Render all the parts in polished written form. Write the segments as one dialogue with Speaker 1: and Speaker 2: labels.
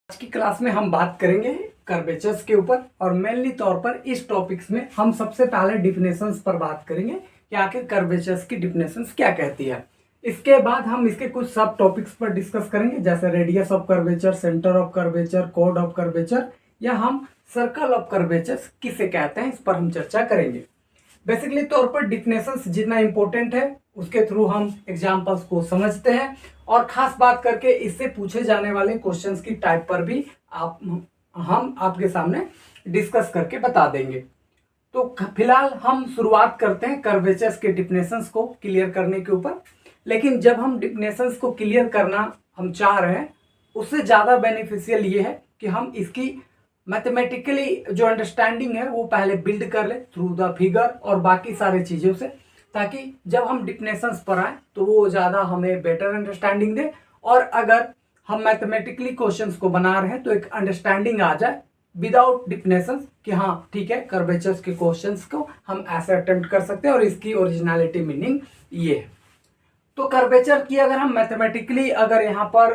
Speaker 1: आज की क्लास में हम बात करेंगे कर्वेचर्स के ऊपर और मेनली तौर पर इस टॉपिक्स में हम सबसे पहले डिफिनेशंस पर बात करेंगे कि आखिर कर्वेचर्स की डिफिनेशंस क्या कहती है। इसके बाद हम इसके कुछ सब टॉपिक्स पर डिस्कस करेंगे जैसे radius of curvature, centre of curvature, code of curvature या हम सर्कल ऑफ कर्वेचर्स किसे कहते हैं, इस पर हम चर्चा करेंगे। बेसिकली तौर पर डिफिनेशंस जितना इंपॉर्टेंट है उसके थ्रू हम एग्जाम्पल्स को समझते हैं और खास बात करके इससे पूछे जाने वाले क्वेश्चंस की टाइप पर भी हम आपके सामने डिस्कस करके बता देंगे। तो फिलहाल हम शुरुआत करते हैं कर्वेचर्स के डिफिनेशंस को क्लियर करने के ऊपर। लेकिन जब हम डिफिनेशंस को क्लियर करना हम चाह रहे हैं उससे ज़्यादा बेनिफिशियल ये है कि हम इसकी मैथमेटिकली जो अंडरस्टैंडिंग है वो पहले बिल्ड कर ले थ्रू द फिगर और बाकी सारी चीज़ों से, ताकि जब हम डिफिनेशंस पर आए तो वो ज़्यादा हमें बेटर अंडरस्टैंडिंग दे। और अगर हम मैथमेटिकली क्वेश्चंस को बना रहे हैं तो एक अंडरस्टैंडिंग आ जाए विदाउट डिफिनेशंस कि हाँ ठीक है कर्वेचर्स के क्वेश्चंस को हम ऐसे अटेम्प्ट कर सकते हैं और इसकी ओरिजिनलिटी मीनिंग ये है। तो कर्वेचर की अगर हम मैथमेटिकली अगर यहाँ पर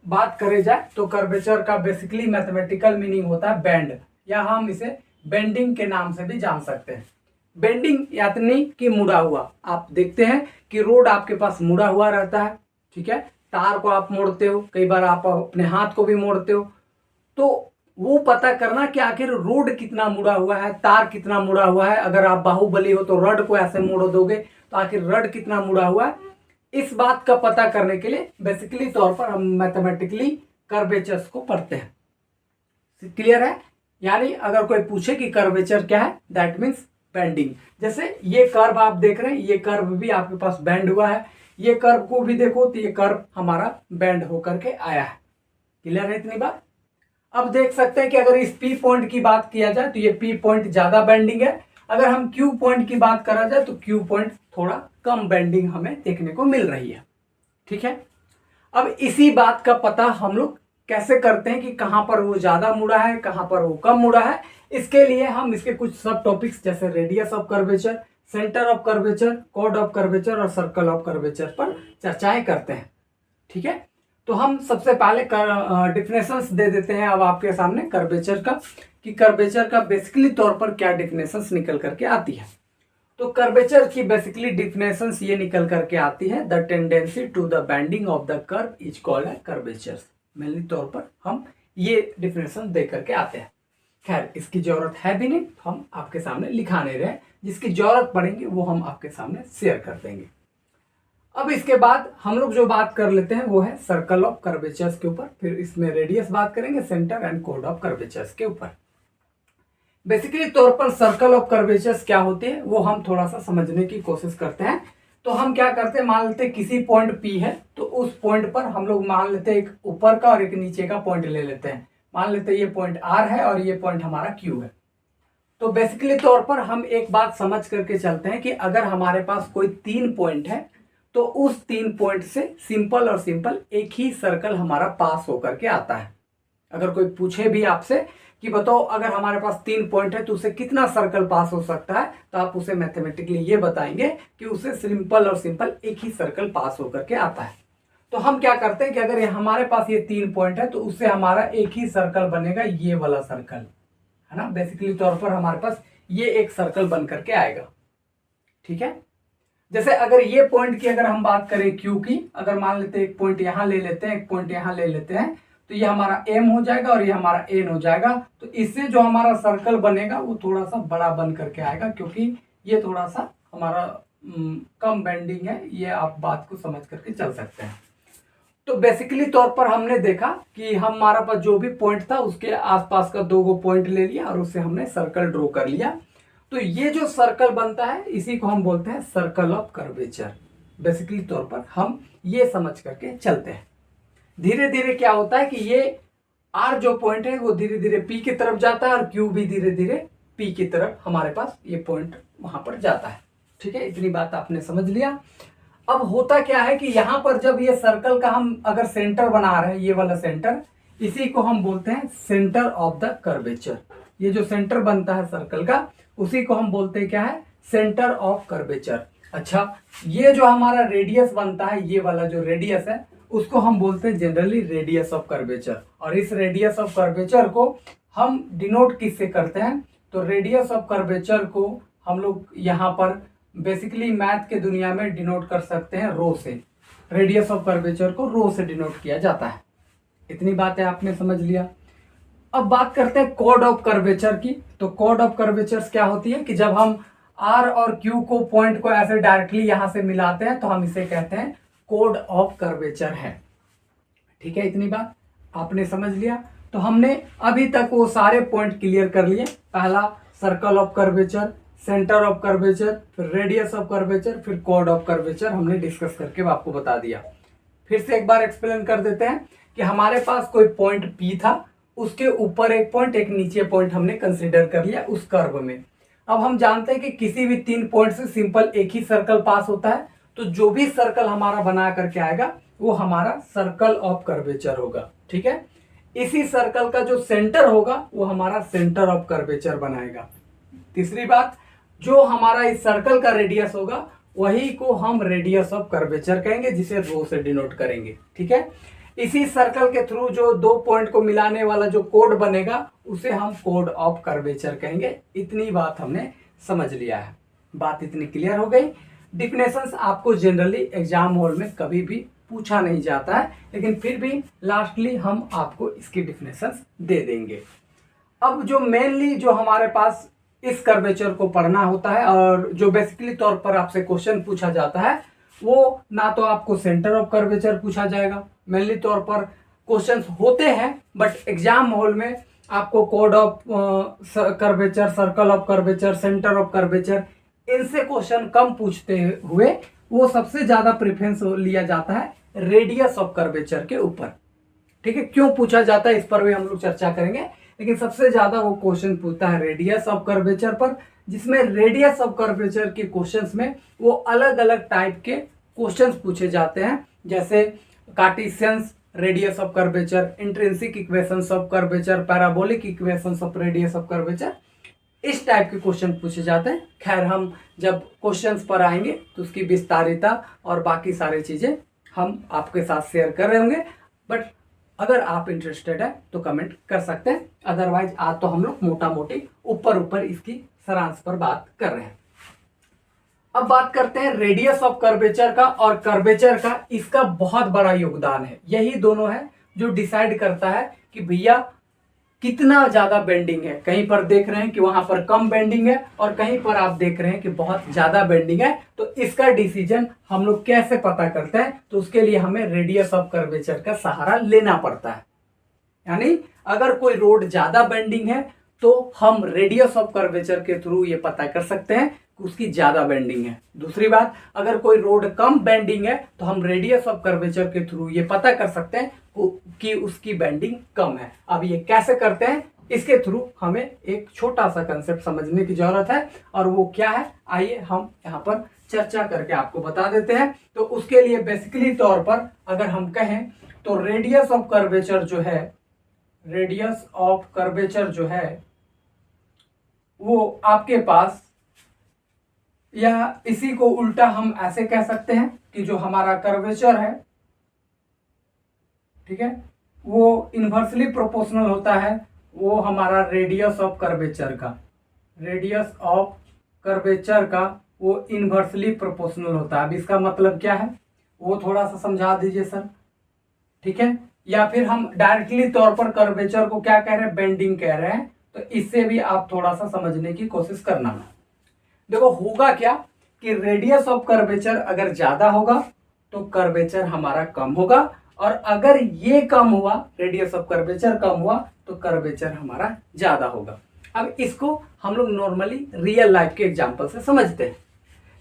Speaker 1: बात करे जाए तो कर्वेचर का बेसिकली मैथमेटिकल मीनिंग होता है बेंड, या हम इसे बेंडिंग के नाम से भी जान सकते हैं। बेंडिंग यानी कि मुड़ा हुआ। आप देखते हैं कि रोड आपके पास मुड़ा हुआ रहता है, ठीक है, तार को आप मोड़ते हो, कई बार आप अपने हाथ को भी मोड़ते हो। तो वो पता करना कि आखिर रोड कितना मुड़ा हुआ है, तार कितना मुड़ा हुआ है। अगर आप बाहुबली हो तो रड को ऐसे मोड़ दोगे तो आखिर रड कितना मुड़ा हुआ है, इस बात का पता करने के लिए बेसिकली तौर पर हम मैथमेटिकली कर्वेचर्स को पढ़ते हैं। क्लियर है? यानी अगर कोई पूछे कि कर्वेचर क्या है, दैट मीन्स बेंडिंग। जैसे ये कर्व आप देख रहे हैं, ये कर्व भी आपके पास बेंड हुआ है, ये कर्व को भी देखो तो ये कर्व हमारा बेंड होकर के आया है। क्लियर है इतनी बात? अब देख सकते हैं कि अगर इस पी पॉइंट की बात किया जाए तो ये पी पॉइंट ज्यादा बेंडिंग है। अगर हम क्यू पॉइंट की बात करा जाए तो क्यू पॉइंट थोड़ा कम बेंडिंग हमें देखने को मिल रही है। ठीक है, अब इसी बात का पता हम लोग कैसे करते हैं कि कहां पर वो ज्यादा मुड़ा है, कहां पर वो कम मुड़ा है। इसके लिए हम इसके कुछ सब टॉपिक्स जैसे radius of curvature, centre of curvature, code of curvature और सर्कल ऑफ कर्वेचर पर चर्चाएं करते हैं। ठीक है, तो हम सबसे पहले डिफिनेशंस दे देते हैं अब आपके सामने कर्वेचर का, कि कर्वेचर का बेसिकली तौर पर क्या डिफिनेशंस निकल करके आती है। तो कर्वेचर की बेसिकली डिफिनेशंस ये निकल करके आती है, the tendency to the bending of the curve is called है कर्वेचर। मेनली तौर पर हम ये डिफिनेशन दे करके आते हैं। खैर इसकी जरूरत है भी नहीं, हम आपके सामने लिखा नहीं रहे, जिसकी जरूरत पड़ेगी वो हम आपके सामने शेयर कर देंगे। अब इसके बाद हम लोग जो बात कर लेते हैं वो है सर्कल ऑफ कर्वेचर्स के ऊपर, फिर इसमें रेडियस बात करेंगे, centre and code of curvatures के ऊपर। बेसिकली तौर पर सर्कल ऑफ कर्वेचर्स क्या होती है वो हम थोड़ा सा समझने की कोशिश करते हैं। तो हम क्या करते हैं, मान लेते हैं किसी पॉइंट P है तो उस पॉइंट पर हम लोग मान लेते हैं एक ऊपर का और एक नीचे का पॉइंट ले लेते हैं। मान लेते हैं ये पॉइंट R है और ये पॉइंट हमारा Q है। तो बेसिकली तौर पर हम एक बात समझ करके चलते हैं कि अगर हमारे पास कोई 3 पॉइंट है तो उस 3 पॉइंट से सिंपल और सिंपल एक ही सर्कल हमारा पास होकर के आता है। अगर कोई पूछे भी आपसे कि बताओ अगर हमारे पास 3 पॉइंट है तो उसे कितना सर्कल पास हो सकता है, तो आप उसे मैथमेटिकली ये बताएंगे कि उसे सिंपल और सिंपल एक ही सर्कल पास होकर के आता है। तो हम क्या करते हैं कि अगर हमारे पास ये 3 पॉइंट है तो उससे हमारा एक ही सर्कल बनेगा, ये वाला सर्कल है ना। बेसिकली तौर पर हमारे पास ये एक सर्कल बन करके आएगा। ठीक है, जैसे अगर ये पॉइंट की अगर हम बात करें क्यू की, अगर मान लेते हैं एक पॉइंट यहां ले लेते हैं, एक पॉइंट यहां ले लेते हैं, तो ये हमारा एम हो जाएगा और ये हमारा एन हो जाएगा। तो इससे जो हमारा सर्कल बनेगा वो थोड़ा सा बड़ा बन करके आएगा, क्योंकि ये थोड़ा सा हमारा कम बेंडिंग है। ये आप बात को समझ करके चल सकते हैं। तो बेसिकली तौर पर हमने देखा कि हमारा पास जो भी पॉइंट था उसके आसपास का 2 पॉइंट ले लिया और उससे हमने सर्कल ड्रॉ कर लिया। तो ये जो सर्कल बनता है इसी को हम बोलते हैं सर्कल ऑफ कर्वेचर। बेसिकली तौर पर हम ये समझ करके चलते हैं। धीरे धीरे क्या होता है कि ये आर जो पॉइंट है वो धीरे धीरे पी की तरफ जाता है और क्यू भी धीरे धीरे पी की तरफ हमारे पास ये पॉइंट वहां पर जाता है। ठीक है, इतनी बात आपने समझ लिया। अब होता क्या है कि यहाँ पर जब ये सर्कल का हम अगर सेंटर बना रहे हैं, ये वाला सेंटर, इसी को हम बोलते हैं सेंटर ऑफ द कर्वेचर। ये जो सेंटर बनता है सर्कल का उसी को हम बोलते हैं क्या है, सेंटर ऑफ कर्वेचर। अच्छा, ये जो हमारा रेडियस बनता है, ये वाला जो रेडियस है उसको हम बोलते हैं जनरली रेडियस ऑफ कर्वेचर। और इस रेडियस ऑफ कर्वेचर को हम डिनोट किससे करते हैं, तो रेडियस ऑफ कर्वेचर को हम लोग यहाँ पर बेसिकली मैथ के दुनिया में डिनोट कर सकते हैं रो से। रेडियस ऑफ कर्वेचर को रो से डिनोट किया जाता है। इतनी बातें आपने समझ लिया। अब बात करते हैं कॉर्ड ऑफ कर्वेचर की। तो कॉर्ड ऑफ कर्वेचर्स क्या होती है कि जब हम आर और क्यू को पॉइंट को ऐसे डायरेक्टली यहां से मिलाते हैं तो हम इसे कहते हैं कॉर्ड ऑफ कर्वेचर है। ठीक है, इतनी बात आपने समझ लिया। तो हमने अभी तक वो सारे पॉइंट क्लियर कर लिए। पहला circle of curvature, centre of curvature, फिर रेडियस ऑफ कर्वेचर, फिर कॉर्ड ऑफ कर्वेचर हमने डिस्कस करके आपको बता दिया। फिर से एक बार एक्सप्लेन कर देते हैं कि हमारे पास कोई पॉइंट P था, उसके ऊपर एक पॉइंट, एक नीचे पॉइंट हमने कंसीडर कर लिया उस कर्व में। अब हम जानते हैं कि किसी भी 3 पॉइंट से सिंपल एक ही सर्कल पास होता है, तो जो भी सर्कल हमारा बना करके आएगा वो हमारा सर्कल ऑफ कर्वेचर होगा। ठीक है, इसी सर्कल का जो सेंटर होगा वो हमारा सेंटर ऑफ कर्वेचर बनाएगा। तीसरी बात, जो हमारा इस सर्कल का रेडियस होगा वही को हम रेडियस ऑफ कर्वेचर कहेंगे, जिसे रो से डिनोट करेंगे। ठीक है, इसी सर्कल के थ्रू जो 2 पॉइंट को मिलाने वाला जो कोड बनेगा उसे हम कोड ऑफ कर्वेचर कहेंगे। इतनी बात हमने समझ लिया है। बात इतनी क्लियर हो गई। डिफिनेशंस आपको जनरली एग्जाम हॉल में कभी भी पूछा नहीं जाता है, लेकिन फिर भी लास्टली हम आपको इसकी डिफिनेशंस दे देंगे। अब जो मेनली जो हमारे पास इस कर्वेचर को पढ़ना होता है और जो बेसिकली तौर पर आपसे क्वेश्चन पूछा जाता है, वो ना तो आपको सेंटर ऑफ कर्वेचर पूछा जाएगा, मेनली तौर पर क्वेश्चंस होते हैं, बट एग्जाम हॉल में आपको code of curvature, circle of curvature, centre of curvature, इनसे क्वेश्चन कम पूछते हुए वो सबसे ज्यादा प्रेफरेंस लिया जाता है रेडियस ऑफ कर्वेचर के ऊपर। ठीक है, क्यों पूछा जाता है इस पर भी हम लोग चर्चा करेंगे, लेकिन सबसे ज्यादा वो क्वेश्चन पूछता है रेडियस ऑफ कर्वेचर पर, जिसमें रेडियस ऑफ कर्वेचर के क्वेश्चंस में वो अलग अलग टाइप के क्वेश्चंस पूछे जाते हैं, जैसे cartesians radius of curvature, intrinsic equations of curvature, parabolic equations of radius of curvature, इस टाइप के क्वेश्चन पूछे जाते हैं। खैर, हम जब क्वेश्चंस पर आएंगे तो उसकी विस्तारिता और बाकी सारी चीजें हम आपके साथ शेयर कर रहे होंगे, बट अगर आप इंटरेस्टेड है तो कमेंट कर सकते हैं। अदरवाइज आज तो हम लोग मोटा मोटी ऊपर इसकी सारांश पर बात कर रहे हैं। अब बात करते हैं रेडियस ऑफ कर्वेचर का और कर्वेचर का। इसका बहुत बड़ा योगदान है। यही दोनों है जो डिसाइड करता है कि भैया कितना ज्यादा बेंडिंग है। कहीं पर देख रहे हैं कि वहां पर कम बेंडिंग है और कहीं पर आप देख रहे हैं कि बहुत ज्यादा बेंडिंग है, तो इसका डिसीजन हम लोग कैसे पता करते हैं, तो उसके लिए हमें रेडियस ऑफ कर्वेचर का सहारा लेना पड़ता है। यानी अगर कोई रोड ज्यादा बेंडिंग है तो हम रेडियस ऑफ कर्वेचर के थ्रू ये पता कर सकते हैं कि उसकी ज्यादा बेंडिंग है। दूसरी बात, अगर कोई रोड कम बेंडिंग है तो हम रेडियस ऑफ कर्वेचर के थ्रू ये पता कर सकते हैं कि उसकी बेंडिंग कम है। अब ये कैसे करते हैं, इसके थ्रू हमें एक छोटा सा कंसेप्ट समझने की जरूरत है, और वो क्या है आइए हम यहाँ पर चर्चा करके आपको बता देते हैं। तो उसके लिए बेसिकली तौर पर अगर हम कहें तो रेडियस ऑफ कर्वेचर जो है, रेडियस ऑफ कर्वेचर जो है वो आपके पास, या इसी को उल्टा हम ऐसे कह सकते हैं कि जो हमारा कर्वेचर है, ठीक है, वो इन्वर्सली प्रोपोर्शनल होता है वो हमारा रेडियस ऑफ कर्वेचर का। रेडियस ऑफ कर्वेचर का वो इन्वर्सली प्रोपोर्शनल होता है। अब इसका मतलब क्या है वो थोड़ा सा समझा दीजिए सर। ठीक है, या फिर हम डायरेक्टली तौर पर कर्वेचर को क्या कह रहे हैं, बेंडिंग कह रहे हैं, तो इससे भी आप थोड़ा सा समझने की कोशिश करना। देखो होगा क्या कि रेडियस ऑफ कर्वेचर अगर ज्यादा होगा तो कर्वेचर हमारा कम होगा, और अगर ये कम हुआ, रेडियस ऑफ कर्वेचर कम हुआ, तो कर्वेचर हमारा ज्यादा होगा। अब इसको हम लोग नॉर्मली रियल लाइफ के एग्जांपल से समझते हैं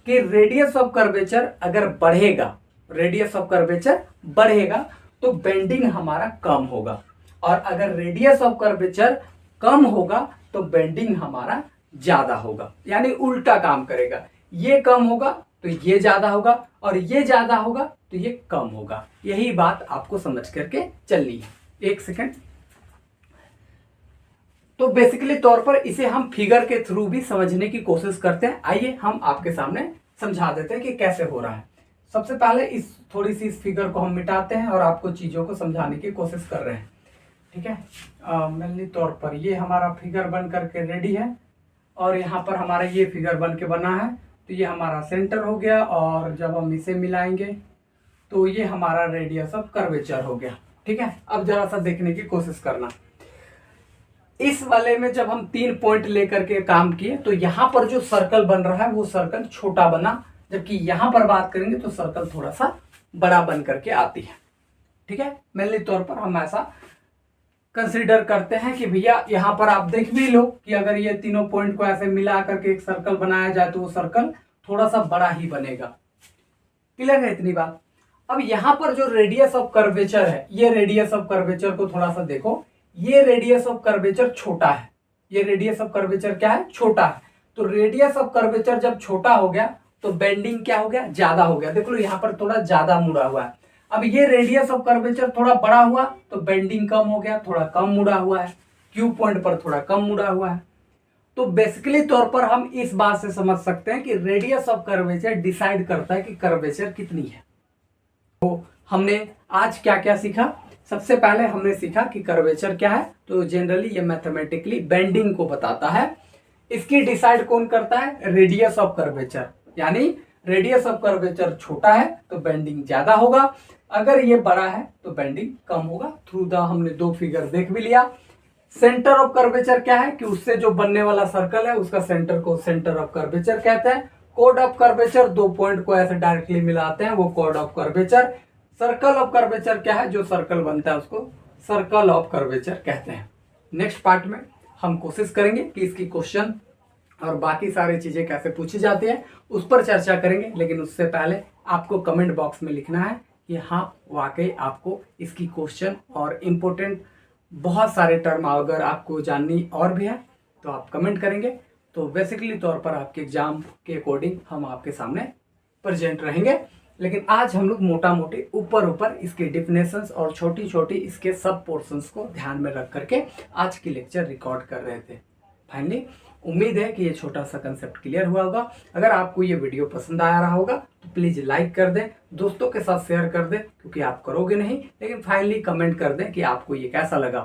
Speaker 1: कि रेडियस ऑफ कर्वेचर अगर बढ़ेगा, रेडियस ऑफ कर्वेचर बढ़ेगा तो बेंडिंग हमारा कम होगा, और अगर रेडियस ऑफ कर्वेचर कम होगा तो बेंडिंग हमारा ज्यादा होगा। यानी उल्टा काम करेगा, ये कम होगा तो ये ज्यादा होगा, और ये ज्यादा होगा तो ये कम होगा। यही बात आपको समझ करके चलनी है। एक सेकंड। तो बेसिकली तौर पर इसे हम फिगर के थ्रू भी समझने की कोशिश करते हैं। आइए हम आपके सामने समझा देते हैं कि कैसे हो रहा है। सबसे पहले थोड़ी सी इस फिगर को हम मिटाते हैं और आपको चीज़ों को समझाने की कोशिश कर रहे हैं। ठीक है, मेनली तौर पर ये हमारा फिगर बन करके रेडी है और यहाँ पर हमारा ये फिगर बन के बना है। तो ये हमारा सेंटर हो गया और जब हम इसे मिलाएंगे तो ये हमारा रेडियस ऑफ कर्वेचर हो गया। ठीक है, अब जरा सा देखने की कोशिश करना। इस वाले में जब हम 3 पॉइंट लेकर के काम किए तो यहाँ पर जो सर्कल बन रहा है वो सर्कल छोटा बना, जबकि यहाँ पर बात करेंगे तो सर्कल थोड़ा सा बड़ा बन करके आती है। ठीक है, मेनली तौर पर हम ऐसा कंसीडर करते हैं कि भैया यहाँ पर आप देख भी लो कि अगर ये तीनों पॉइंट को ऐसे मिला करके एक सर्कल बनाया जाए तो वो सर्कल थोड़ा सा बड़ा ही बनेगा। क्लियर है इतनी बात। अब यहाँ पर जो रेडियस ऑफ कर्वेचर है, ये रेडियस ऑफ कर्वेचर को थोड़ा सा देखो, ये रेडियस ऑफ कर्वेचर छोटा है। ये रेडियस ऑफ कर्वेचर क्या है? छोटा है। तो रेडियस ऑफ कर्वेचर जब छोटा हो गया तो बेंडिंग क्या हो गया? ज्यादा हो गया। देख लो यहाँ पर थोड़ा ज्यादा मुड़ा हुआ है। अब ये रेडियस ऑफ कर्वेचर थोड़ा बड़ा हुआ तो बेंडिंग कम हो गया, थोड़ा कम मुड़ा हुआ है, क्यू पॉइंट पर थोड़ा कम मुड़ा हुआ है। तो बेसिकली तौर पर हम इस बात से समझ सकते हैं कि रेडियस ऑफ कर्वेचर डिसाइड करता है कि कर्वेचर कितनी है। तो हमने आज क्या क्या सीखा? सबसे पहले हमने सीखा कि कर्वेचर क्या है। तो जनरली ये मैथमेटिकली बेंडिंग को बताता है। इसकी डिसाइड कौन करता है? Radius of curvature. यानी रेडियस ऑफ कर्वेचर छोटा है तो बेंडिंग ज्यादा होगा, अगर ये बड़ा है तो बेंडिंग कम होगा। थ्रू द हमने 2 फिगर देख भी लिया। सेंटर ऑफ कर्वेचर क्या है कि उससे जो बनने वाला सर्कल है उसका सेंटर को सेंटर ऑफ कर्वेचर कहते हैं। कोड ऑफ कर्वेचर 2 पॉइंट को ऐसे डायरेक्टली मिलाते हैं, वो code of curvature. Circle of curvature क्या है? जो सर्कल बनता है उसको सर्कल ऑफ कर्वेचर कहते हैं। नेक्स्ट पार्ट में हम कोशिश करेंगे कि इसकी क्वेश्चन और बाकी सारी चीजें कैसे पूछी जाती है उस पर चर्चा करेंगे, लेकिन उससे पहले आपको कमेंट बॉक्स में लिखना है कि हाँ वाकई आपको इसकी क्वेश्चन और इम्पोर्टेंट बहुत सारे टर्म अगर आपको जाननी और भी है तो आप कमेंट करेंगे। तो बेसिकली तौर पर आपके एग्जाम के अकॉर्डिंग हम आपके सामने प्रेजेंट रहेंगे। लेकिन आज हम लोग मोटा मोटी ऊपर इसके डिफिनेशंस और छोटी छोटी इसके सब पोर्शंस को ध्यान में रख करके आज की लेक्चर रिकॉर्ड कर रहे थे। फाइनली उम्मीद है कि ये छोटा सा कंसेप्ट क्लियर हुआ होगा। अगर आपको ये वीडियो पसंद आया रहा होगा तो प्लीज लाइक कर दें, दोस्तों के साथ शेयर कर दें, क्योंकि आप करोगे नहीं लेकिन फाइनली कमेंट कर दें कि आपको ये कैसा लगा।